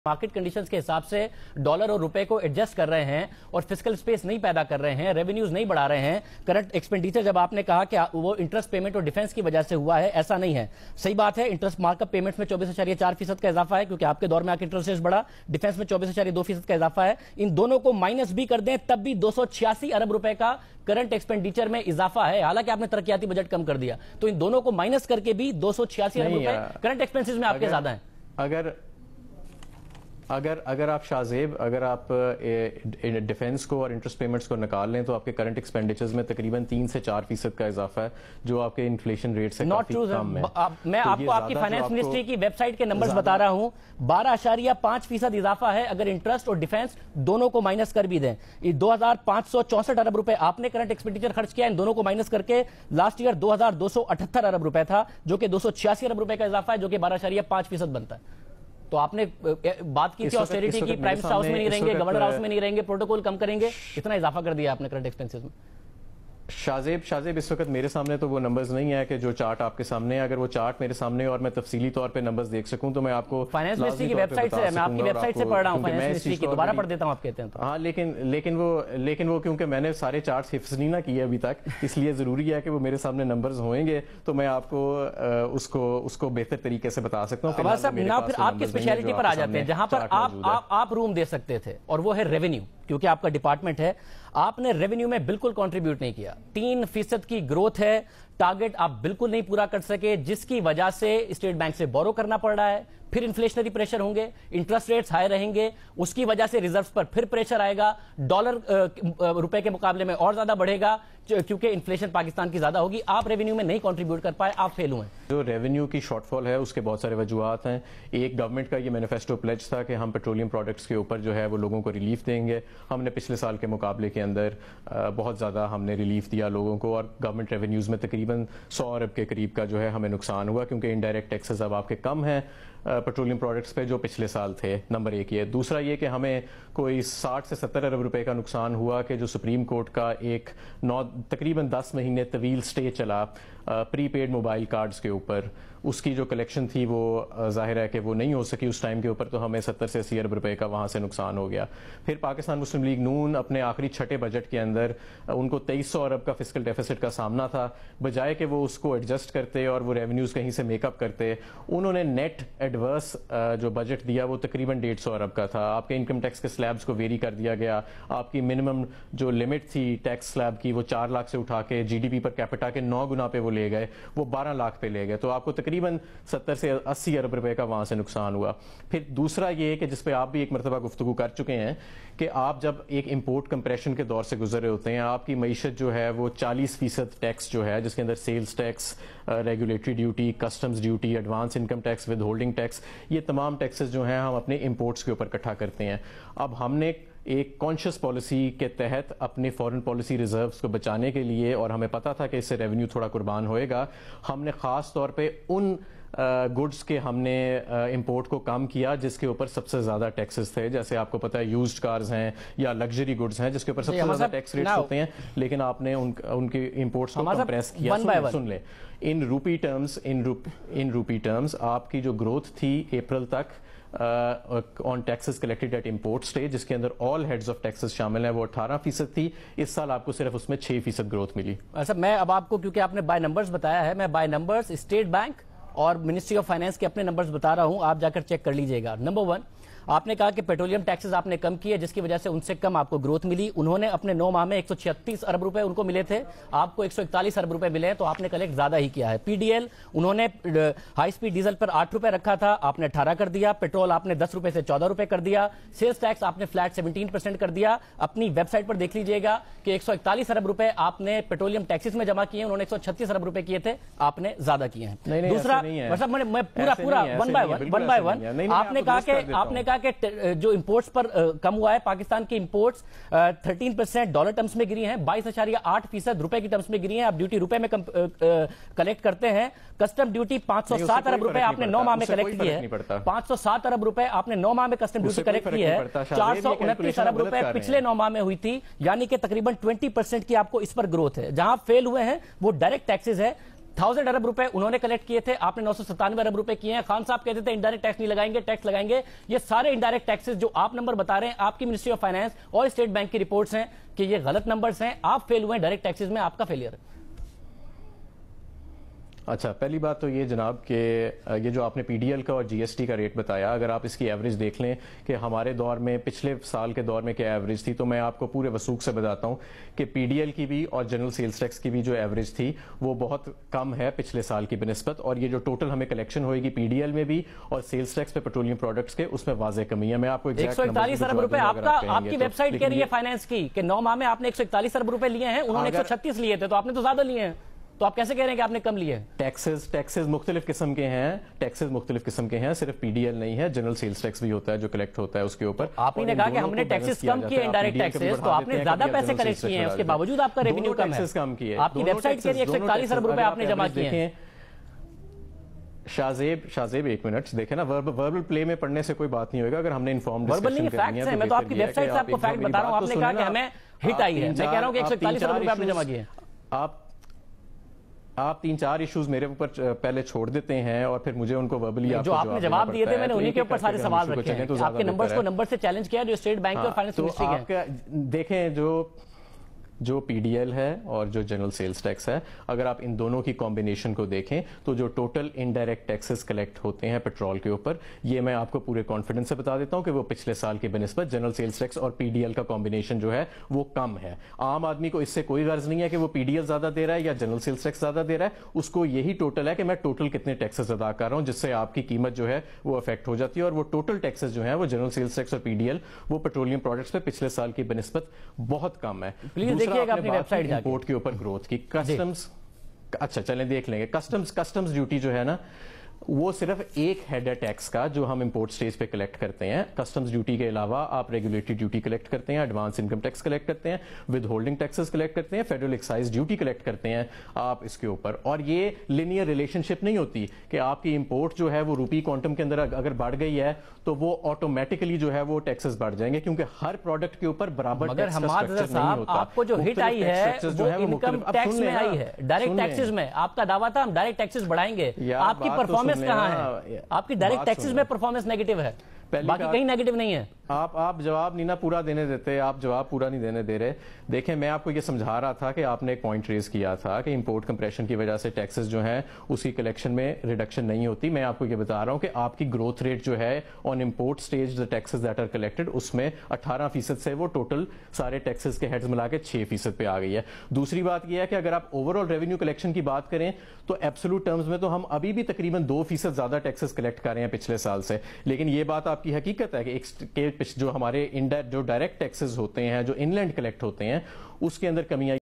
Market conditions के हिसाब से डॉलर और रुपए को एडजस्ट कर रहे हैं और फिस्कल स्पेस नहीं पैदा कर रहे हैं, रेवेन्यूज नहीं बढ़ा रहे हैं। करंट एक्सपेंडिचर जब आपने कहा कि वो इंटरेस्ट पेमेंट और डिफेंस की वजह से हुआ है, ऐसा नहीं है। सही बात है, इंटरेस्ट मार्कअप पेमेंट्स में 24.4% का इजाफा है क्योंकि आपके दौर में आके इंटरेस्ट रेट बढ़ा, डिफेंस में 24.2% का इजाफा है। इन दोनों को माइनस भी कर दें तब भी 286 अरब रुपए का करंट एक्सपेंडिचर में इजाफा है। हालांकि आपने तरक्याती बजट कम कर दिया, तो इन दोनों को माइनस करके भी 286 अरब रुपए करंट एक्सपेंसेस में आपके ज्यादा हैं। अगर आप शाहजेब, अगर आप डिफेंस को और इंटरेस्ट पेमेंट्स को निकाल लें तो आपके करंट एक्सपेंडिचर्स में तकरीबन 3 से 4% का इजाफा है, जो आपके इन्फ्लेशन रेट से काफी कम है। मैं आपको आपकी फाइनेंस मिनिस्ट्री की वेबसाइट के नंबर्स बता रहा हूं, 12.5% इजाफा है अगर इंटरेस्ट और डिफेंस दोनों को माइनस कर भी दें। 2564 अरब रुपए आपने करंट एक्सपेंडिचर खर्च किया, इन दोनों को माइनस करके लास्ट ईयर 2278 अरब रुपए था, जो कि 286 अरब रुपए का इजाफा है, जो कि 12.5% बनता है। तो आपने बात की थी ऑस्टेरिटी की, प्राइम मिनिस्टर हाउस में नहीं रहेंगे, गवर्नर हाउस में नहीं रहेंगे, प्रोटोकॉल कम करेंगे, इतना इजाफा कर दिया आपने करंट एक्सपेंसेस में। शाहजेब इस वक्त मेरे सामने तो वो नंबर्स नहीं है कि जो चार्ट आपके सामने है। अगर वो चार्ट मेरे सामने और मैं तफसीली तौर पे नंबर्स देख सकूं तो मैं आपको फाइनेंस मिनिस्ट्री की वेबसाइट से, मैं आपकी वेबसाइट से पढ़ रहा हूं, फाइनेंस मिनिस्ट्री की दोबारा पढ़ देता हूं आप कहते हैं तो। हाँ, लेकिन वो क्योंकि मैंने सारे चार्ट्स हिफ्ज नहीं ना किए अभी तक, इसलिए जरूरी है कि वो मेरे सामने नंबर्स होंगे तो मैं आपको उसको बेहतर तरीके से बता सकता हूँ। फिर आपकी स्पेशलिटी पर आ जाते हैं जहां पर आप रूम दे सकते थे, और वो है रेवेन्यू, क्योंकि आपका डिपार्टमेंट है। आपने रेवेन्यू में बिल्कुल कंट्रीब्यूट नहीं किया। 3% की ग्रोथ है, टारगेट आप बिल्कुल नहीं पूरा कर सके, जिसकी वजह से स्टेट बैंक से बोरो करना पड़ रहा है। फिर इन्फ्लेशनरी प्रेशर होंगे, इंटरेस्ट रेट्स हाई रहेंगे, उसकी वजह से रिजर्व्स पर फिर प्रेशर आएगा, डॉलर रुपए के मुकाबले में और ज्यादा बढ़ेगा क्योंकि इन्फ्लेशन पाकिस्तान की ज्यादा होगी। आप रेवेन्यू में नहीं कंट्रीब्यूट कर पाए, आप फेल हुए। जो रेवेन्यू की शॉर्टफॉल है उसके बहुत सारे वजूहात हैं। एक, गवर्नमेंट का ये मैनिफेस्टो प्लेज था कि हम पेट्रोलियम प्रोडक्ट्स के ऊपर जो है वो लोगों को रिलीफ देंगे। हमने पिछले साल के मुकाबले के अंदर बहुत ज़्यादा हमने रिलीफ दिया लोगों को, और गवर्नमेंट रेवेन्यूज़ में तकरीबन 100 अरब के करीब का जो है हमें नुकसान हुआ, क्योंकि इनडायरेक्ट टैक्सेस अब आपके कम हैं पेट्रोलियम प्रोडक्ट्स पे जो पिछले साल थे। नंबर एक ये। दूसरा ये कि हमें कोई 60 से 70 अरब रुपए का नुकसान हुआ कि जो सुप्रीम कोर्ट का एक तकरीबन 10 महीने तवील स्टे चला प्रीपेड मोबाइल कार्ड्स के ऊपर, उसकी जो कलेक्शन थी वो जाहिर है कि वो नहीं हो सकी उस टाइम के ऊपर, तो हमें 70 से 80 अरब रुपए का वहाँ से नुकसान हो गया। फिर पाकिस्तान मुस्लिम लीग नून अपने आखिरी छठे बजट के अंदर उनको 2300 अरब का फिस्कल डेफिसिट का सामना था, बजाय कि वो उसको एडजस्ट करते और वो रेवेन्यूज़ कहीं से मेकअप करते, उन्होंने नेट एडवर्स जो बजट दिया वो तकरीबन 150 अरब का था। आपके इनकम टैक्स के स्लैब्स को वेरी कर दिया गया, आपकी मिनिमम जो लिमिट थी टैक्स स्लैब की वो 4 लाख से उठा के जीडीपी पर कैपिटा के 9 गुना पे वो ले गए, वो 12 लाख पे ले गए, तो आपको तकरीबन 70 से 80 अरब रुपए का वहां से नुकसान हुआ। फिर दूसरा ये कि जिस पे आप भी एक मरतबा गुफ्तगू कर चुके हैं कि आप जब एक इंपोर्ट कंप्रेशन के दौर से गुजर रहे होते हैं, आपकी मईशत जो है वो 40% टैक्स जो है, जिसके अंदर sales tax, regulatory duty, customs duty, advance income tax, withholding tax, ये तमाम टैक्सेस जो हैं हम अपने इंपोर्ट्स के ऊपर इकट्ठा करते हैं। अब हमने एक कॉन्शियस पॉलिसी के तहत अपने फॉरेन पॉलिसी रिजर्व्स को बचाने के लिए, और हमें पता था कि इससे रेवेन्यू थोड़ा कुर्बान होएगा, हमने खास तौर पे उन गुड्स के हमने इंपोर्ट को कम किया जिसके ऊपर सबसे ज्यादा टैक्सेस थे। जैसे आपको पता है यूज्ड कार्स हैं या लग्जरी गुड्स हैं जिसके ऊपर सबसे ज्यादा टैक्स रेट्स होते हैं, लेकिन आपने उनके इंपोर्ट्स को कंप्रेस किया। सुन ले, इन रूपी टर्म्स आपकी जो ग्रोथ थी अप्रैल तक on taxes collected at import stage, जिसके अंदर ऑल हेड्स ऑफ टैक्सेस शामिल है, वो 18% थी। इस साल आपको सिर्फ उसमें 6% ग्रोथ मिली। अच्छा, मैं अब आपको, क्योंकि आपने बाय नंबर्स बताया है, मैं बाय नंबर्स स्टेट बैंक और मिनिस्ट्री ऑफ फाइनेंस के अपने नंबर्स बता रहा हूं, आप जाकर चेक कर लीजिएगा। नंबर 1, आपने कहा कि पेट्रोलियम टैक्सेस आपने कम किए जिसकी वजह से उनसे कम आपको ग्रोथ मिली। उन्होंने अपने 9 माह में 136 अरब रुपए उनको मिले थे, आपको 141 अरब रुपए मिले, तो आपने कलेक्ट ज्यादा ही किया है। पीडीएल उन्होंने हाई स्पीड डीजल पर 8 रुपए रखा था, आपने 18 कर दिया। पेट्रोल आपने 10 रुपए से 14 रुपए कर दिया। सेल्स टैक्स आपने फ्लैट 17% कर दिया। अपनी वेबसाइट पर देख लीजिएगा कि 141 अरब रुपए आपने पेट्रोलियम टैक्सेस में जमा किए, उन्होंने 136 अरब रुपए किए थे, आपने ज्यादा किए हैं। दूसरा, मतलब मैं पूरा वन बाय वन आपने कहा कि जो इंपोर्ट्स पर कम हुआ है, पाकिस्तान की इंपोर्ट्स 13% डॉलर टर्म्स में गिरी हैं, 22.8% रुपए की टर्म्स में गिरी हैं। आप ड्यूटी रुपए में कलेक्ट करते हैं। कस्टम ड्यूटी 507 अरब रुपए आपने 9 माह में कलेक्ट की है। 507 अरब रुपए आपने 9 माह में कस्टम ड्यूटी कलेक्ट की है। 429 अरब रुपए पिछले 9 माह में हुई थी, यानी कि तकरीबन 20% की आपको इस पर ग्रोथ है। जहां फेल हुए हैं वो डायरेक्ट टैक्सेस है। 1000 अरब रुपए उन्होंने कलेक्ट किए थे, आपने 997 अरब रुपए किए हैं। खान साहब कहते थे इंडायरेक्ट टैक्स नहीं लगाएंगे, टैक्स लगाएंगे। ये सारे इंडायरेक्ट टैक्सेस जो आप नंबर बता रहे हैं, आपकी मिनिस्ट्री ऑफ फाइनेंस और स्टेट बैंक की रिपोर्ट्स हैं कि ये गलत नंबर्स हैं, आप फेल हुए हैं डायरेक्ट टैक्सेस में, आपका फेलियर है। अच्छा, पहली बात तो ये जनाब कि ये जो आपने पीडीएल का और जीएसटी का रेट बताया, अगर आप इसकी एवरेज देख लें कि हमारे दौर में, पिछले साल के दौर में क्या एवरेज थी, तो मैं आपको पूरे वसूख से बताता हूं कि पीडीएल की भी और जनरल सेल्स टैक्स की भी जो एवरेज थी वो बहुत कम है पिछले साल की बनिस्बत। और ये जो टोटल हमें कलेक्शन होगी पीडीएल में भी और सेल्स टैक्स पे पेट्रोलियम प्रोडक्ट्स के, उसमें वाज़ेह कमी है। मैं आपको 141 अरब रुपए आपकी वेबसाइट कह रही है फाइनेंस की कि 9 माह में आपने 141 अरब रुपए लिए हैं, उन्होंने 136 लिए थे, तो आपने तो ज्यादा लिए हैं, तो आप कैसे कह रहे हैं कि आपने कम लिए? टैक्सेस मुख्तलिफ किस्म के हैं, टैक्सेस मुख्तलिफ किस्म के हैं, सिर्फ पीडीएल नहीं है, जनरल सेल्स टैक्स भी होता है जो कलेक्ट होता है उसके ऊपर। आपने कहा कि हमने टैक्सेस कम किए इंडायरेक्ट टैक्सेस, तो आपने ज्यादा पैसे कलेक्ट किए हैं, उसके बावजूद आपका रेवेन्यू कम है। कम किए, आपकी वेबसाइट के लिए 141 अरब रुपए आपने जमा किए हैं। शाहजेब एक मिनट देखें ना, वर्बल प्ले में पढ़ने से कोई बात नहीं होगा। अगर हमने इन्फॉर्म वर्बल नहीं, फैक्ट्स हैं, मैं तो आपकी वेबसाइट से आपको फैक्ट बता रहा हूं। आपने कहा कि हमें हिट आई है, मैं कह रहा हूं कि 141 अरब रुपए आपने जमा किए। आप 3-4 इश्यूज मेरे ऊपर पहले छोड़ देते हैं और फिर मुझे उनको वर्बली जो आपने जवाब दिए थे, मैंने उन्हीं के ऊपर सारे सवाल रखे हैं। आपके नंबर्स को नंबर से चैलेंज किया जो स्टेट बैंक और फाइनेंस मिनिस्ट्री के। देखें जो पीडीएल है और जो जनरल सेल्स टैक्स है, अगर आप इन दोनों की कॉम्बिनेशन को देखें तो जो टोटल इनडायरेक्ट टैक्सेस कलेक्ट होते हैं पेट्रोल के ऊपर, ये मैं आपको पूरे कॉन्फिडेंस से बता देता हूं कि वो पिछले साल के बनिस्बत जनरल सेल्स टैक्स और पीडीएल का कॉम्बिनेशन जो है वो कम है। आम आदमी को इससे कोई गर्ज नहीं है कि वो पीडीएल ज्यादा दे रहा है या जनरल सेल्स टैक्स ज्यादा दे रहा है, उसको यही टोटल है कि मैं टोटल कितने टैक्सेस अदा कर रहा हूं, जिससे आपकी कीमत जो है वो अफेक्ट हो जाती है। और वो टोटल टैक्सेस जो है वो जनरल सेल्स टैक्स और पीडीएल वो पेट्रोलियम प्रोडक्ट्स पे पिछले साल की बनिस्बत बहुत कम है। प्लीज देखिएगा अपनी वेबसाइट इंपोर्ट के ऊपर ग्रोथ की, कस्टम्स, अच्छा चलें देख लेंगे। कस्टम्स ड्यूटी जो है ना, वो सिर्फ एक हेड है टैक्स का जो हम इंपोर्ट स्टेज पे कलेक्ट करते हैं। कस्टम्स ड्यूटी के अलावा आप रेगुलेटरी ड्यूटी कलेक्ट करते हैं, एडवांस इनकम टैक्स कलेक्ट करते हैं, विद होल्डिंग टैक्सेस कलेक्ट करते हैं, फेडरल एक्साइज ड्यूटी कलेक्ट करते हैं आप इसके ऊपर। और ये लिनियर रिलेशनशिप नहीं होती कि आपकी इंपोर्ट जो है वो रूपी क्वांटम के अंदर अगर बढ़ गई है तो वो ऑटोमेटिकली जो है वो टैक्सेस बढ़ जाएंगे, क्योंकि हर प्रोडक्ट के ऊपर बराबर टैक्स का स्ट्रक्चर नहीं होता। आपको जो हिट आई है वो इनकम टैक्स में आई है, डायरेक्ट टैक्सेस में। आपका दावा था हम डायरेक्ट टैक्सेस बढ़ाएंगे, आपकी परफॉर्मेंस कहां है? आपकी डायरेक्ट टैक्सेस में परफॉर्मेंस नेगेटिव है, बाकी कहीं नेगेटिव नहीं है। आप जवाब नहीं ना पूरा देने देते, आप जवाब पूरा नहीं देने दे रहे। देखें, मैं आपको ये समझा रहा था कि आपने एक पॉइंट रेज किया था कि इंपोर्ट कंप्रेशन की वजह से टैक्सेस जो हैं उसकी कलेक्शन में रिडक्शन नहीं होती। मैं आपको ये बता रहा हूं कि आपकी ग्रोथ रेट जो है on import stage the taxes that are collected, उसमें 18% से वो टोटल सारे टैक्सेस के हेड्स मिला के 6% पे आ गई है। दूसरी बात यह है कि अगर आप ओवरऑल रेवेन्यू कलेक्शन की बात करें तो एब्सोल्यूट टर्म्स में तो हम अभी भी तकरीबन 2% ज्यादा टैक्सेस कलेक्ट कर रहे हैं पिछले साल से। लेकिन ये बात आपकी हकीकत है कि जो हमारे जो डायरेक्ट टैक्सेस होते हैं, जो इनलैंड कलेक्ट होते हैं, उसके अंदर कमी आई।